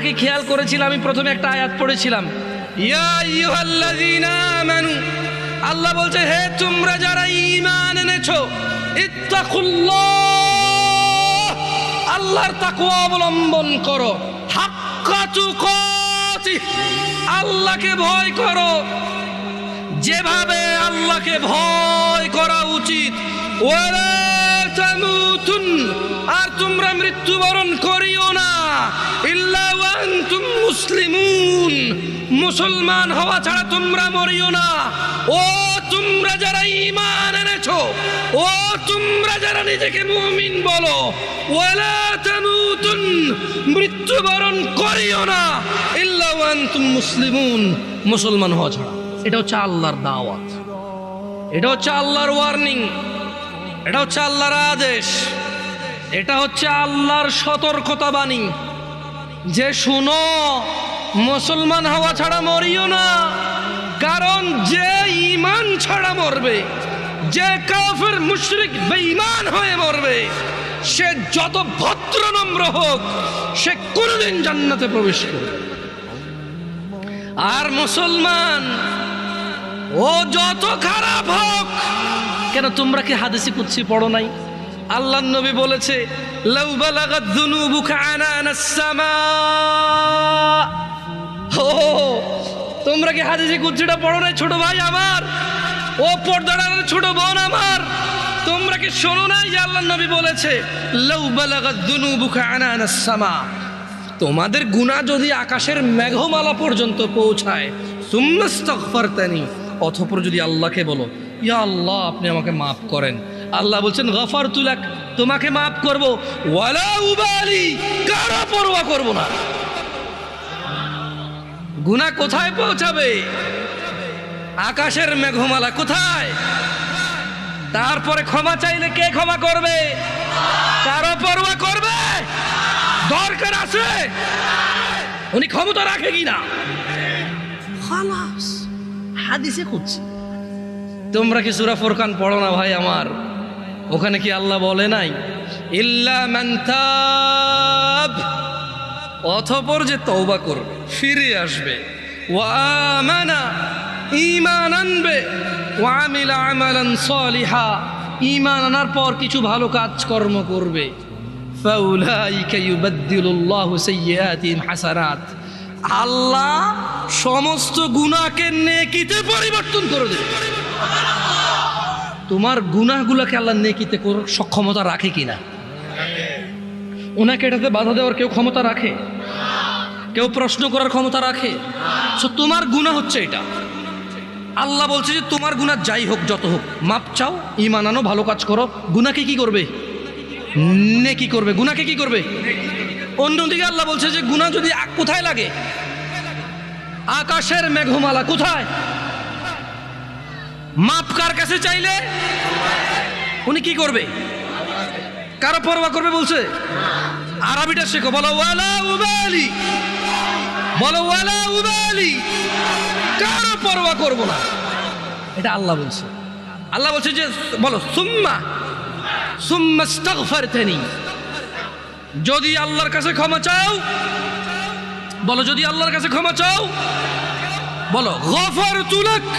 কি খেয়াল করেছিলাম? আমি প্রথমে একটা আয়াত পড়েছিলাম, ইয়া আইয়ুহাল্লাযীনা আমানু, আল্লাহ বলছে হে তোমরা যারা ঈমান এনেছো, ইত্তাকুল্লাহ, আল্লাহর তাকওয়া অবলম্বন করো, হাক্কা তুকাতিহ, আল্লাহকে ভয় করো যেভাবে আল্লাহকে ভয় করা উচিত, ওয়ালা তামুতুন, আর তোমরা মৃত্যুবরণ করিও না, ইল্লা ওয়া আনতুম মুসলিমুন, মুসলমান হওয়া ছাড়া তোমরা মরিও না। ও তোমরা যারা ঈমান এনেছো, ও তোমরা যারা নিজেকে মুমিন বলো, ওয়ালা তামুতুন, মৃত্যুবরণ করিও না, ইল্লা ওয়া আনতুম মুসলিমুন, মুসলমান হওয়া ছাড়া। এটা হচ্ছে আল্লাহর দাওয়াত, এটা হচ্ছে আল্লাহর ওয়ার্নিং, এটা হচ্ছে আল্লাহর আদেশ, এটা হচ্ছে আল্লাহর সতর্কতা বাণী যে শুনো, মুসলমান হওয়া ছাড়া মরিও না। কারণ যে ঈমান ছাড়া মরবে, যে কাফের মুশরিক বেঈমান হয়ে মরবে, সে যত ভদ্র নম্র হোক, সে কোনোদিন জান্নাতে প্রবেশ করবে। আর মুসলমান ও যত খারাপ হোক কেন, তোমরা কি হাদিসে কুদসি পড়ো নাই? আল্লাহর নবী বলেছে, লাউ বালাগাত যুনুবুকা আনানাস সামা। ও তোমরা কি হাদিসে কুদসিটা পড়ো নাই ছোট ভাই আমার, ও পর্দার ছোট বোন আমার? তোমরা কি শোনো নাই যে আল্লাহর নবী বলেছে, লাউ বালাগাত যুনুবুকা আনানাস সামা, তোমাদের গুনাহ যদি আকাশের মেঘমালা পর্যন্ত পৌঁছায়, সুম্মাস্তাগফারতানি, অতঃপর যদি আল্লাহকে বলো, ইয়া আল্লাহ আপনি আমাকে মাফ করেন, আল্লাহ বলছেন গফারতু লাক, তোমাকে মাফ করব, ওয়ালা উবালি, কারো পরোয়া করব না। গুনাহ কোথায় পৌঁছাবে? আকাশের মেঘমালা কোথায়? তারপরে ক্ষমা চাইলে কে ক্ষমা করবে? কারো পরোয়া করবে? দরকার আছে উনি ক্ষমতা রাখে কিনা, খালাস হাদিসে খুঁজছি। তোমরা কি সূরা ফুরকান পড়ো না ভাই আমার? ওখানে কি আল্লাহ বলে নাই, ইল্লা মান তাব, অতঃপর যে তওবা করবে, ফিরে আসবে, ওয়া আমানা, ঈমান আনবে, ওয়া আমিলা আমালান সালিহা, ঈমান আনার পর কিছু ভালো কাজকর্ম করবে, ফাউলাইকা ইউবাদদিলুল্লাহু সাইয়্যাতিহিম হাসানাত, আল্লাহ সমস্ত গুনাহকে নেকিতে পরিবর্তন করে দেবে। তোমার গুনাহগুলোকে আল্লাহ নেকিতে করার সক্ষমতা রাখে কিনা? ওনাকে এটাতে বাধা দেওয়ার কেউ ক্ষমতা রাখে? কেউ প্রশ্ন করার ক্ষমতা রাখে? তোমার গুনাহ হচ্ছে এটা, আল্লাহ বলছে যে তোমার গুনাহ যাই হোক যত হোক, মাপ চাও, ঈমান আনো, ভালো কাজ করো, গুনাহকে কি করবে? নেকি করবে। গুনাহকে কি করবে? অন্যদিকে আল্লাহ বলছে যে গুনাহ যদি কোথায় লাগে? আকাশের মেঘমালা কোথায়? মাপ কার কাছে চাইলে উনি কি করবে? কারো পরোয়া করবে বলছে? আরবিটা শেখো, বলো ওয়ালা উবালি, বলো ওয়ালা উবালি, কারো পরোয়া করব না, এটা আল্লাহ বলছে। আল্লাহ বলছে যে বলো সুম্মাস্তাগফারতানি, যদি আল্লাহর কাছে ক্ষমা চাও, বলো যদি আল্লাহর কাছে ক্ষমা চাও, বলো গফারতু লাক।